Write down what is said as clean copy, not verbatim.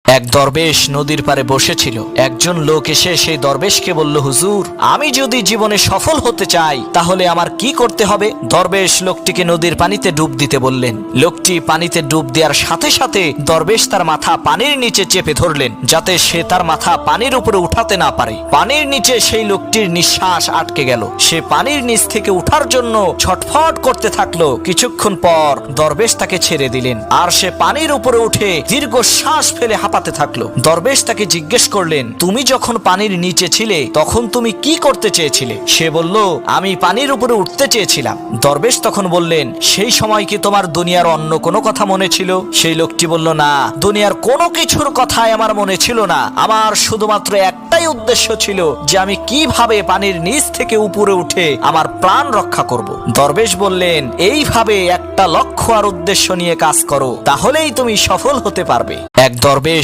এক দরবেশ নদীর পাড়ে বসেছিল। একজন লোক এসে সেই দরবেশকে বলল, হুজুর, আমি যদি জীবনে সফল হতে চাই তাহলে আমার কি করতে হবে? দরবেশ লোকটিকে নদীর পানিতে ডুব দিতে বললেন। লোকটি পানিতে ডুব দেওয়ার সাথে সাথে দরবেশ তার মাথা পানির নিচে চেপে ধরলেন, যাতে সে তার মাথা পানির উপরে উঠাতে না পারে। পানির নিচে সেই লোকটির নিঃশ্বাস আটকে গেল। সে পানির নিচ থেকে উঠার জন্য ছটফট করতে থাকলো। কিছুক্ষণ পর দরবেশ তাকে ছেড়ে দিলেন, আর সে পানির উপরে উঠে দীর্ঘ শ্বাস ফেলে হাঁপাতে থাকলো। দরবেশ তাকে জিজ্ঞেস করলেন, তুমি যখন পানির নিচে ছিলে তখন তুমি কি করতে চেয়েছিলে? সে বলল, আমি পানির উপরে উঠতে চেয়েছিলাম। দরবেশ তখন বললেন, সেই সময় কি তোমার দুনিয়ার অন্য কোনো কথা মনে ছিল? সেই লোকটি বলল, না, দুনিয়ার কোনো কিছুর কথাই আমার মনে ছিল না। আমার শুধুমাত্র একটাই উদ্দেশ্য ছিল যে আমি কিভাবে পানির নিচ থেকে উপরে উঠে আমার প্রাণ রক্ষা করব। দরবেশ বললেন, এইভাবে একটা লক্ষ্য আর উদ্দেশ্য নিয়ে কাজ করো, তাহলেই তুমি সফল হতে পারবে। এক দরবেশ